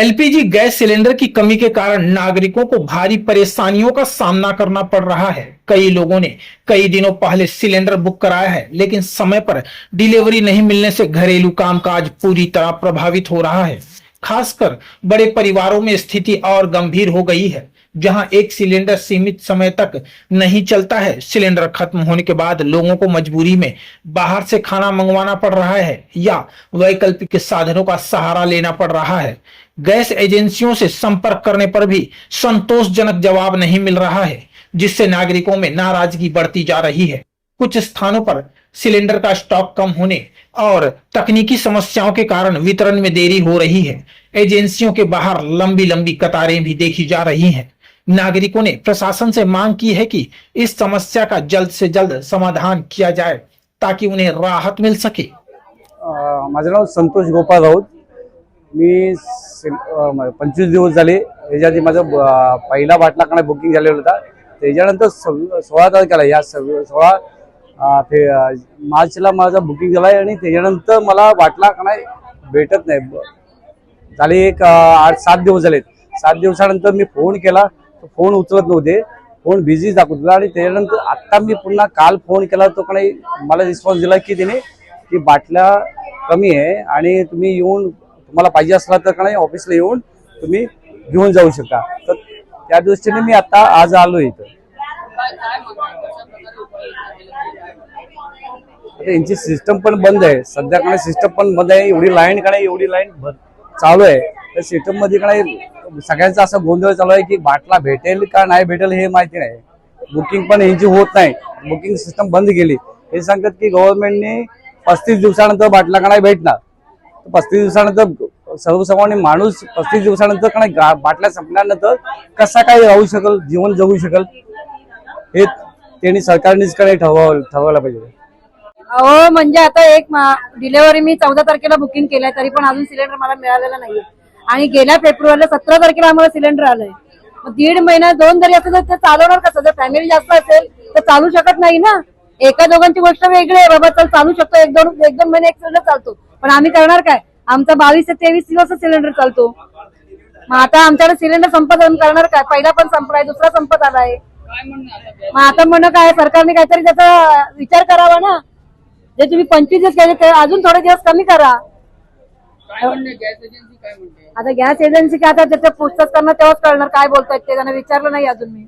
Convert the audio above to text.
LPG gas cylinder की कमी के कारण नागरिकों को भारी परेशानियों का सामना करना पड़ रहा है। कई लोगों ने कई दिनों पहले सिलेंडर बुक कराया है, लेकिन समय पर डिलीवरी नहीं मिलने से घरेलू कामकाज पूरी तरह प्रभावित हो रहा है। खासकर बड़े परिवारों में स्थिति और गंभीर हो गई है, जहां एक सिलेंडर सीमित समय तक नहीं चलता है। सिलेंडर खत्म होने के बाद लोगों को मजबूरी में बाहर से खाना मंगवाना पड़ रहा है या वैकल्पिक साधनों का सहारा लेना पड़ रहा है। गैस एजेंसियों से संपर्क करने पर भी संतोषजनक जवाब नहीं मिल रहा है, जिससे नागरिकों में नाराजगी बढ़ती जा रही है। कुछ स्थानों पर सिलेंडर का स्टॉक कम होने और तकनीकी समस्याओं के कारण वितरण में देरी हो रही है। एजेंसियों के बाहर लंबी लंबी कतारें भी देखी जा रही हैं। नागरिकों ने प्रशासन से मांग की है कि इस समस्या का जल्द से जल्द समाधान किया जाए ताकि उन्हें राहत मिल सके। माझं नाव संतोष गोपाळ राऊत। मी 25 दिवस झाले याच्या आधी माझा पहिला बाटला बुकिंग झालेला होता। त्याच्यानंतर 16 तारखेला या 16 मार्चला माझा बुकिंग झालाय आणि त्याच्यानंतर मला बाटला भेटत नाही। झाले एक 8-7 दिवस झालेत। 7 दिवसानंतर मी फोन केला, फोन उचलत नव्हते, फोन बिझी दाखवत होता आणि त्याच्यानंतर आता मी पुन्हा काल फोन केला तो मला रिस्पॉन्स दिला की त्याने की बाटला कमी आहे आणि तुम्ही येऊन तुम्हाला पाहिजे असला तर ऑफिसला येऊन तुम्ही घेऊन जाऊ शकता। तर त्या दृष्टीने मी आता आज आलो इथं। यांची सिस्टम पण बंद आहे, सध्या सिस्टम पण बंद आहे। एवढी लाईन चालू आहे, त्या सिस्टम मध्ये सगळ्यांचा असा गोंधळ चालू आहे की बाटला भेटेल का नाही भेटेल हे माहिती नाही। बुकिंग पण यांची होत नाही, बुकिंग सिस्टम बंद केली। हे सांगतात की गव्हर्नमेंटने 35 दिवसानंतर बाटला भेटणार। 35 दिवसानंतर सर्वसामान्य माणूस 35 दिवसानंतर बाटल्या संपल्यानंतर कसा काय राहू शकल, जीवन जगू शकल, हे त्यांनी सरकारनेच ठरवायला पाहिजे। अहो म्हणजे आता एक डिलिव्हरी मी 14 तारखेला बुकिंग केलंय, तरी पण अजून सिलेंडर मला मिळालेला नाहीये आणि गेल्या फेब्रुवारीला 17 तारखेला आम्हाला सिलेंडर आलंय। मग 1.5 महिना 2 जरी असेल तर ते चालवणार कसं? जर फॅमिली जास्त असेल तर चालू शकत नाही ना। एका दोघांची गोष्ट वेगळी आहे, बाबा चल चालू शकतो, एक दोन महिने एक सिलेंडर चालतो, पण आम्ही करणार काय? आमचा 22 ते 23 दिवस सिलेंडर चालतो। मग आता आमच्याकडे सिलेंडर संपत करणार काय? पहिला पण संपलाय, दुसरा संपत आलाय। मग आता म्हणणं काय, सरकारने काहीतरी त्याचा विचार करावा ना। जे तुम्ही 25 दिवस केले अजून थोडे दिवस कमी करा। आता गॅस एजन्सी काय, आता त्याचं पुस्तक करणं तेव्हाच कळणार काय बोलतायत ते, त्यांना विचारलं नाही अजून मी।